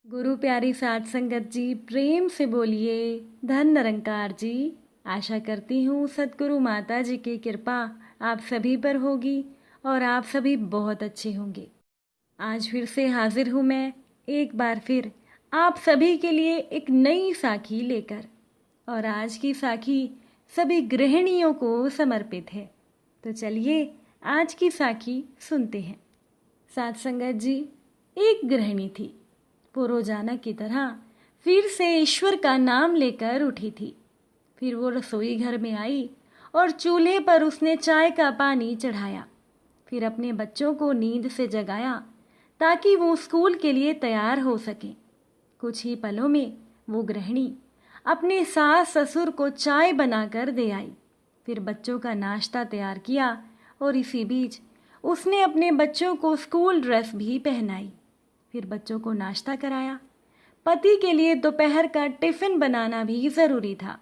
गुरु प्यारी साध संगत जी, प्रेम से बोलिए धन निरंकार जी। आशा करती हूँ सतगुरु माता जी की कृपा आप सभी पर होगी और आप सभी बहुत अच्छे होंगे। आज फिर से हाजिर हूँ मैं एक बार फिर आप सभी के लिए एक नई साखी लेकर। और आज की साखी सभी गृहिणियों को समर्पित है। तो चलिए आज की साखी सुनते हैं। साध संगत जी, एक गृहिणी थी। वो रोजाना की तरह फिर से ईश्वर का नाम लेकर उठी थी। फिर वो रसोई घर में आई और चूल्हे पर उसने चाय का पानी चढ़ाया। फिर अपने बच्चों को नींद से जगाया ताकि वो स्कूल के लिए तैयार हो सके। कुछ ही पलों में वो गृहिणी अपने सास ससुर को चाय बनाकर दे आई। फिर बच्चों का नाश्ता तैयार किया और इसी बीच उसने अपने बच्चों को स्कूल ड्रेस भी पहनाई। फिर बच्चों को नाश्ता कराया। पति के लिए दोपहर का टिफिन बनाना भी जरूरी था।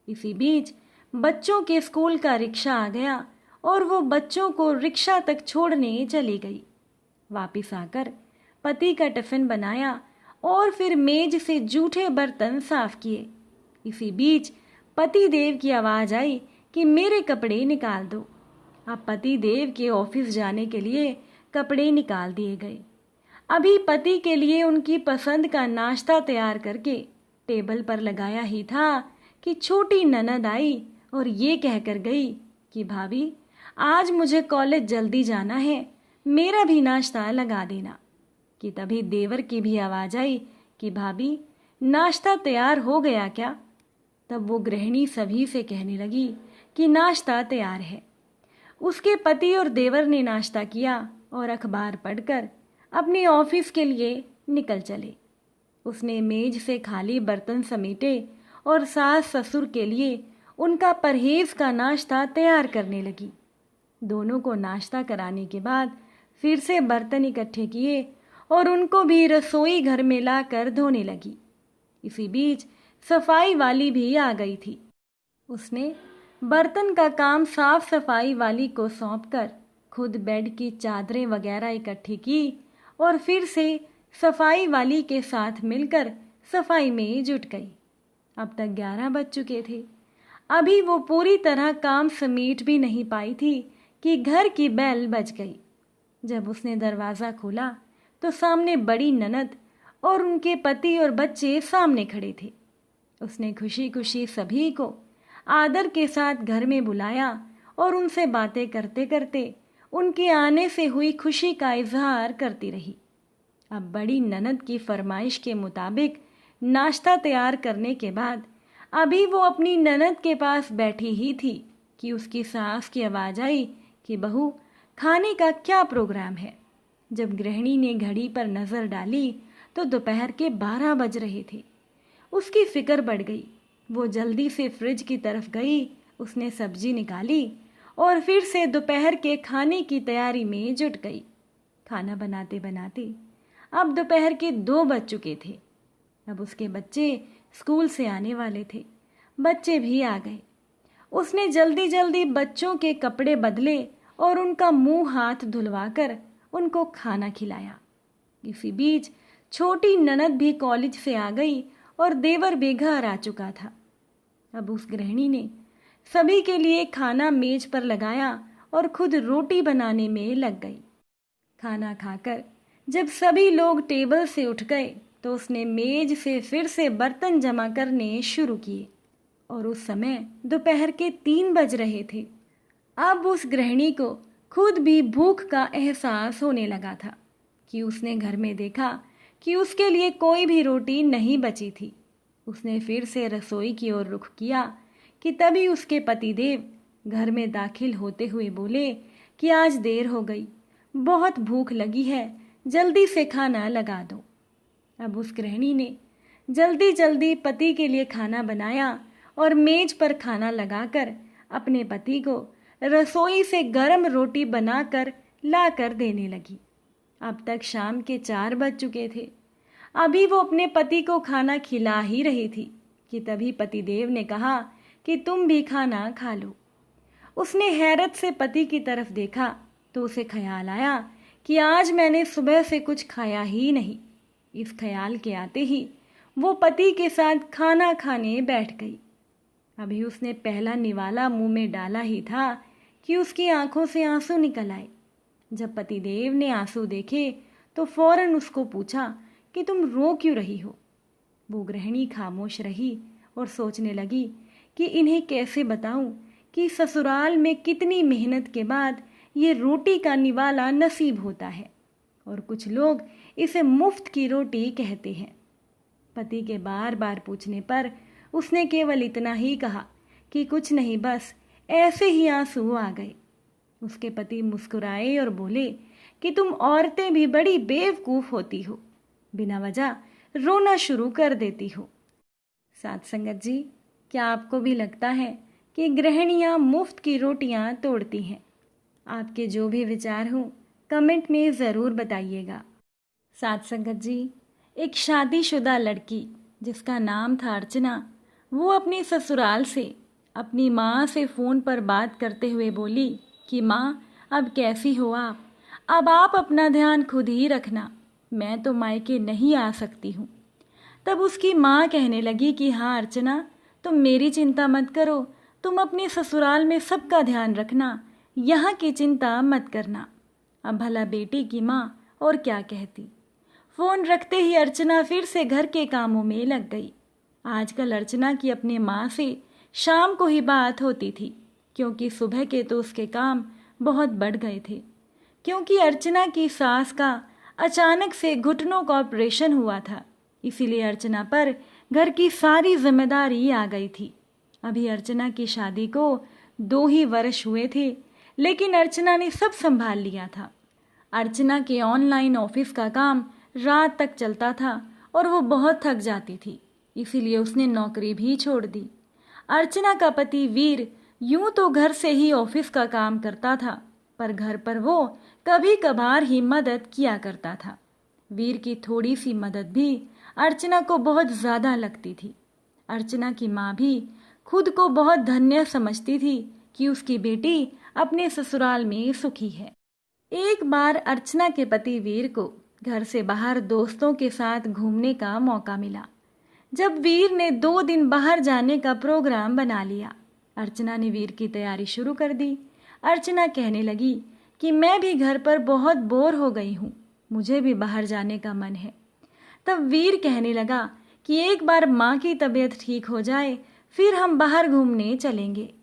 इसी बीच बच्चों के स्कूल का रिक्शा आ गया और वो बच्चों को रिक्शा तक छोड़ने चली गई। वापिस आकर पति का टिफिन बनाया और फिर मेज से जूठे बर्तन साफ किए। इसी बीच पति देव की आवाज आई कि मेरे कपड़े निकाल दो। अब पति देव के ऑफिस जाने के लिए कपड़े निकाल दिए गए। अभी पति के लिए उनकी पसंद का नाश्ता तैयार करके टेबल पर लगाया ही था कि छोटी ननद आई और ये कहकर गई कि भाभी, आज मुझे कॉलेज जल्दी जाना है, मेरा भी नाश्ता लगा देना। कि तभी देवर की भी आवाज आई कि भाभी, नाश्ता तैयार हो गया क्या? तब वो गृहिणी सभी से कहने लगी कि नाश्ता तैयार है। उसके पति और देवर ने नाश्ता किया और अखबार पढ़कर अपने ऑफिस के लिए निकल चले। उसने मेज से खाली बर्तन समेटे और सास ससुर के लिए उनका परहेज का नाश्ता तैयार करने लगी। दोनों को नाश्ता कराने के बाद फिर से बर्तन इकट्ठे किए और उनको भी रसोई घर में लाकर धोने लगी। इसी बीच सफाई वाली भी आ गई थी। उसने बर्तन का काम साफ सफाई वाली को सौंपकर खुद बेड की चादरें वगैरह इकट्ठी की और फिर से सफाई वाली के साथ मिलकर सफाई में जुट गई। अब तक 11 बज चुके थे। अभी वो पूरी तरह काम समेट भी नहीं पाई थी कि घर की बेल बज गई। जब उसने दरवाज़ा खोला तो सामने बड़ी ननद और उनके पति और बच्चे सामने खड़े थे। उसने खुशी खुशी सभी को आदर के साथ घर में बुलाया और उनसे बातें करते करते उनके आने से हुई खुशी का इजहार करती रही। अब बड़ी ननद की फरमाइश के मुताबिक नाश्ता तैयार करने के बाद अभी वो अपनी ननद के पास बैठी ही थी कि उसकी सास की आवाज़ आई कि बहू, खाने का क्या प्रोग्राम है? जब गृहिणी ने घड़ी पर नज़र डाली तो दोपहर के 12 बज रहे थे। उसकी फिक्र बढ़ गई। वो जल्दी से फ्रिज की तरफ गई, उसने सब्जी निकाली और फिर से दोपहर के खाने की तैयारी में जुट गई। खाना बनाते बनाते अब दोपहर के 2 बज चुके थे। अब उसके बच्चे स्कूल से आने वाले थे। बच्चे भी आ गए। उसने जल्दी जल्दी बच्चों के कपड़े बदले और उनका मुंह हाथ धुलवाकर उनको खाना खिलाया। इसी बीच छोटी ननद भी कॉलेज से आ गई और देवर भी घर आ चुका था। अब उस गृहिणी ने सभी के लिए खाना मेज पर लगाया और खुद रोटी बनाने में लग गई। खाना खाकर जब सभी लोग टेबल से उठ गए तो उसने मेज से फिर से बर्तन जमा करने शुरू किए और उस समय दोपहर के 3 बज रहे थे। अब उस गृहिणी को खुद भी भूख का एहसास होने लगा था कि उसने घर में देखा कि उसके लिए कोई भी रोटी नहीं बची थी। उसने फिर से रसोई की ओर रुख किया कि तभी उसके पतिदेव घर में दाखिल होते हुए बोले कि आज देर हो गई, बहुत भूख लगी है, जल्दी से खाना लगा दो। अब उस गृहिणी ने जल्दी जल्दी पति के लिए खाना बनाया और मेज पर खाना लगाकर अपने पति को रसोई से गर्म रोटी बनाकर लाकर देने लगी। अब तक शाम के 4 बज चुके थे। अभी वो अपने पति को खाना खिला ही रही थी कि तभी पतिदेव ने कहा कि तुम भी खाना खा लो। उसने हैरत से पति की तरफ देखा तो उसे ख्याल आया कि आज मैंने सुबह से कुछ खाया ही नहीं। इस ख्याल के आते ही वो पति के साथ खाना खाने बैठ गई। अभी उसने पहला निवाला मुंह में डाला ही था कि उसकी आंखों से आंसू निकल आए। जब पतिदेव ने आंसू देखे तो फौरन उसको पूछा कि तुम रो क्यों रही हो। वो गृहिणी खामोश रही और सोचने लगी कि इन्हें कैसे बताऊं कि ससुराल में कितनी मेहनत के बाद ये रोटी का निवाला नसीब होता है और कुछ लोग इसे मुफ्त की रोटी कहते हैं। पति के बार बार पूछने पर उसने केवल इतना ही कहा कि कुछ नहीं, बस ऐसे ही आंसू आ गए। उसके पति मुस्कुराए और बोले कि तुम औरतें भी बड़ी बेवकूफ होती हो, बिना वजह रोना शुरू कर देती हो। साथ संगत जी, क्या आपको भी लगता है कि गृहिणियां मुफ्त की रोटियां तोड़ती हैं? आपके जो भी विचार हों कमेंट में ज़रूर बताइएगा। साथ संगत जी, एक शादीशुदा लड़की जिसका नाम था अर्चना, वो अपने ससुराल से अपनी माँ से फ़ोन पर बात करते हुए बोली कि माँ, अब कैसी हो आप? अब आप अपना ध्यान खुद ही रखना, मैं तो मायके नहीं आ सकती हूँ। तब उसकी माँ कहने लगी कि हाँ अर्चना, तुम मेरी चिंता मत करो, तुम अपने ससुराल में सबका ध्यान रखना, यहाँ की चिंता मत करना। अब भला बेटी की माँ और क्या कहती। फ़ोन रखते ही अर्चना फिर से घर के कामों में लग गई। आजकल अर्चना की अपने माँ से शाम को ही बात होती थी, क्योंकि सुबह के तो उसके काम बहुत बढ़ गए थे। क्योंकि अर्चना की सास का अचानक से घुटनों का ऑपरेशन हुआ था, इसीलिए अर्चना पर घर की सारी जिम्मेदारी आ गई थी। अभी अर्चना की शादी को 2 ही वर्ष हुए थे, लेकिन अर्चना ने सब संभाल लिया था। अर्चना के ऑनलाइन ऑफिस का काम रात तक चलता था और वो बहुत थक जाती थी, इसीलिए उसने नौकरी भी छोड़ दी। अर्चना का पति वीर यूं तो घर से ही ऑफिस का काम करता था, पर घर पर वो कभी कभार ही मदद किया करता था। वीर की थोड़ी सी मदद भी अर्चना को बहुत ज़्यादा लगती थी। अर्चना की माँ भी खुद को बहुत धन्य समझती थी कि उसकी बेटी अपने ससुराल में सुखी है। एक बार अर्चना के पति वीर को घर से बाहर दोस्तों के साथ घूमने का मौका मिला। जब वीर ने 2 दिन बाहर जाने का प्रोग्राम बना लिया, अर्चना ने वीर की तैयारी शुरू कर दी। अर्चना कहने लगी कि मैं भी घर पर बहुत बोर हो गई हूँ, मुझे भी बाहर जाने का मन है। तब वीर कहने लगा कि एक बार माँ की तबीयत ठीक हो जाए फिर हम बाहर घूमने चलेंगे।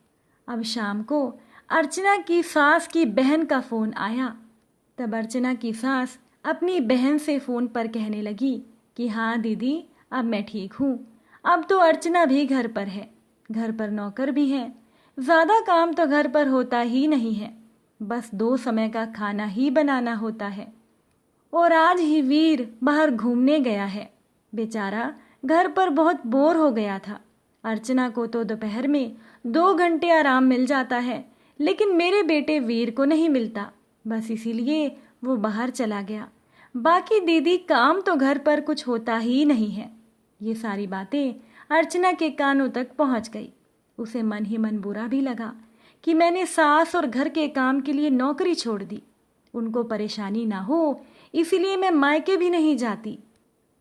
अब शाम को अर्चना की सास की बहन का फ़ोन आया। तब अर्चना की सास अपनी बहन से फ़ोन पर कहने लगी कि हाँ दीदी, अब मैं ठीक हूँ। अब तो अर्चना भी घर पर है, घर पर नौकर भी है, ज़्यादा काम तो घर पर होता ही नहीं है, बस 2 समय का खाना ही बनाना होता है। और आज ही वीर बाहर घूमने गया है, बेचारा घर पर बहुत बोर हो गया था। अर्चना को तो दोपहर में 2 घंटे आराम मिल जाता है, लेकिन मेरे बेटे वीर को नहीं मिलता, बस इसीलिए वो बाहर चला गया। बाकी दीदी, काम तो घर पर कुछ होता ही नहीं है। ये सारी बातें अर्चना के कानों तक पहुंच गई। उसे मन ही मन बुरा भी लगा कि मैंने सास और घर के काम के लिए नौकरी छोड़ दी। उनको परेशानी ना हो इसीलिए मैं मायके भी नहीं जाती।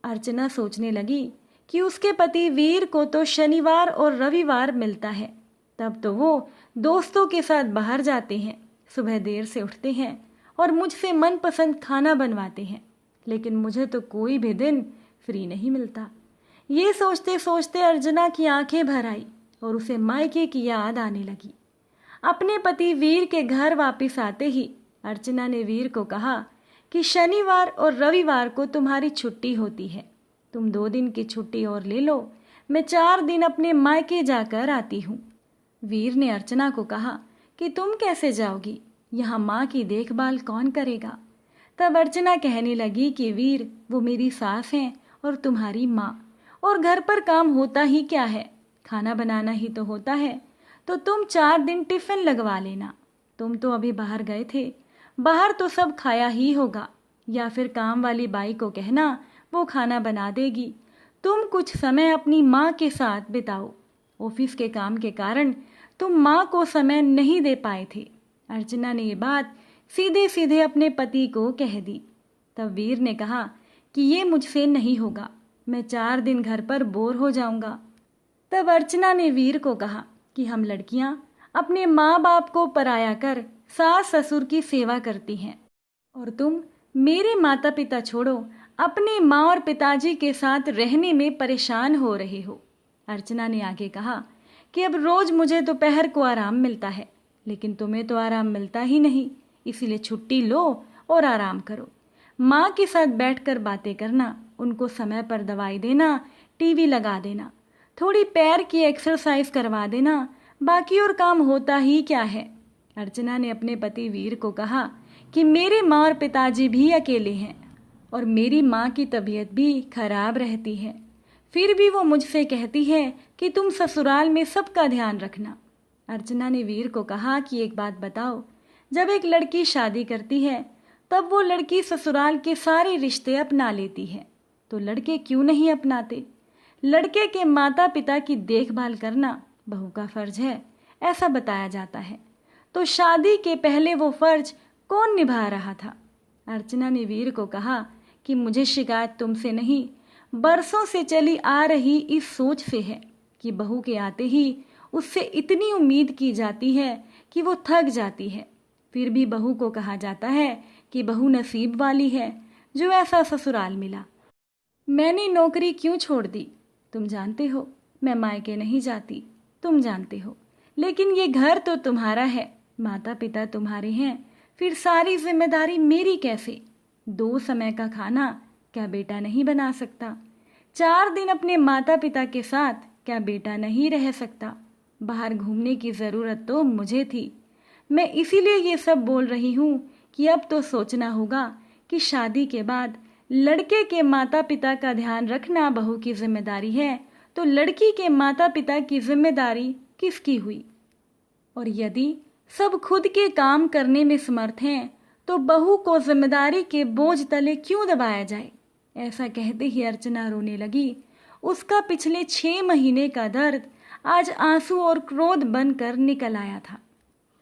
अर्चना सोचने लगी कि उसके पति वीर को तो शनिवार और रविवार मिलता है, तब तो वो दोस्तों के साथ बाहर जाते हैं, सुबह देर से उठते हैं और मुझसे मनपसंद खाना बनवाते हैं, लेकिन मुझे तो कोई भी दिन फ्री नहीं मिलता। ये सोचते सोचते अर्चना की आंखें भर आई और उसे मायके की याद आने लगी। अपने पति वीर के घर वापस आते ही अर्चना ने वीर को कहा कि शनिवार और रविवार को तुम्हारी छुट्टी होती है, तुम 2 दिन की छुट्टी और ले लो, मैं 4 दिन अपने मायके जाकर आती हूँ। वीर ने अर्चना को कहा कि तुम कैसे जाओगी, यहाँ माँ की देखभाल कौन करेगा। तब अर्चना कहने लगी कि वीर, वो मेरी सास हैं और तुम्हारी माँ, और घर पर काम होता ही क्या है, खाना बनाना ही तो होता है, तो तुम 4 दिन टिफिन लगवा लेना। तुम तो अभी बाहर गए थे, बाहर तो सब खाया ही होगा, या फिर काम वाली बाई को कहना, वो खाना बना देगी। तुम कुछ समय अपनी माँ के साथ बिताओ, ऑफिस के काम के कारण तुम माँ को समय नहीं दे पाए थे। अर्चना ने ये बात सीधे सीधे अपने पति को कह दी। तब वीर ने कहा कि ये मुझसे नहीं होगा, मैं 4 दिन घर पर बोर हो जाऊंगा। तब अर्चना ने वीर को कहा कि हम लड़कियां अपने माँ बाप को पराया कर सास ससुर की सेवा करती हैं और तुम मेरे माता पिता छोड़ो अपने माँ और पिताजी के साथ रहने में परेशान हो रहे हो। अर्चना ने आगे कहा कि अब रोज मुझे दोपहर को आराम मिलता है, लेकिन तुम्हें तो आराम मिलता ही नहीं, इसीलिए छुट्टी लो और आराम करो। माँ के साथ बैठकर बातें करना, उनको समय पर दवाई देना, टीवी लगा देना, थोड़ी पैर की एक्सरसाइज करवा देना, बाकी और काम होता ही क्या है। अर्चना ने अपने पति वीर को कहा कि मेरे माँ और पिताजी भी अकेले हैं और मेरी माँ की तबीयत भी खराब रहती है, फिर भी वो मुझसे कहती है कि तुम ससुराल में सबका ध्यान रखना। अर्चना ने वीर को कहा कि एक बात बताओ, जब एक लड़की शादी करती है तब वो लड़की ससुराल के सारे रिश्ते अपना लेती है, तो लड़के क्यों नहीं अपनाते? लड़के के माता पिता की देखभाल करना बहू का फर्ज है, ऐसा बताया जाता है। तो शादी के पहले वो फर्ज कौन निभा रहा था? अर्चना ने वीर को कहा कि मुझे शिकायत तुमसे नहीं, बरसों से चली आ रही इस सोच से है कि बहू के आते ही उससे इतनी उम्मीद की जाती है कि वो थक जाती है। फिर भी बहू को कहा जाता है कि बहू नसीब वाली है जो ऐसा ससुराल मिला। मैंने नौकरी क्यों छोड़ दी? तुम जानते हो। मैं मायके नहीं जाती, तुम जानते हो। लेकिन ये घर तो तुम्हारा है, माता पिता तुम्हारे हैं, फिर सारी जिम्मेदारी मेरी कैसे? 2 समय का खाना क्या बेटा नहीं बना सकता? 4 दिन अपने माता पिता के साथ क्या बेटा नहीं रह सकता? बाहर घूमने की ज़रूरत तो मुझे थी। मैं इसीलिए ये सब बोल रही हूँ कि अब तो सोचना होगा कि शादी के बाद लड़के के माता पिता का ध्यान रखना बहू की जिम्मेदारी है, तो लड़की के माता पिता की जिम्मेदारी किसकी हुई? और यदि सब खुद के काम करने में समर्थ हैं, तो बहू को जिम्मेदारी के बोझ तले क्यों दबाया जाए? ऐसा कहते ही अर्चना रोने लगी। उसका पिछले 6 महीने का दर्द आज आंसू और क्रोध बनकर निकल आया था।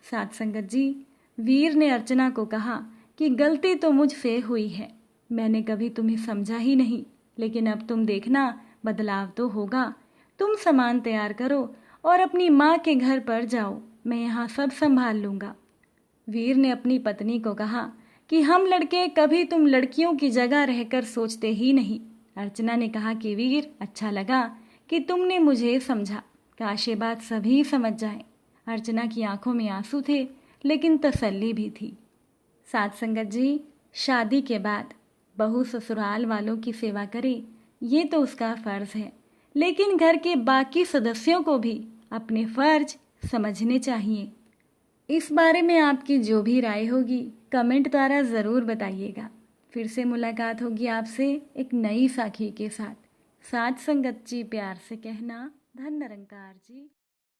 साथ संगत जी, वीर ने अर्चना को कहा कि गलती तो मुझसे हुई है, मैंने कभी तुम्हें समझा ही नहीं, लेकिन अब तुम देखना बदलाव तो होगा। तुम सामान तैयार करो और अपनी माँ के घर पर जाओ, मैं यहाँ सब संभाल लूँगा। वीर ने अपनी पत्नी को कहा कि हम लड़के कभी तुम लड़कियों की जगह रहकर सोचते ही नहीं। अर्चना ने कहा कि वीर, अच्छा लगा कि तुमने मुझे समझा, काश ये बात सभी समझ जाएं। अर्चना की आंखों में आंसू थे, लेकिन तसल्ली भी थी। साथ संगत जी, शादी के बाद बहू ससुराल वालों की सेवा करे, ये तो उसका फर्ज है, लेकिन घर के बाकी सदस्यों को भी अपने फर्ज समझने चाहिए। इस बारे में आपकी जो भी राय होगी कमेंट द्वारा ज़रूर बताइएगा। फिर से मुलाकात होगी आपसे एक नई साखी के साथ। साथ संगत जी प्यार से कहना, धन निरंकार जी।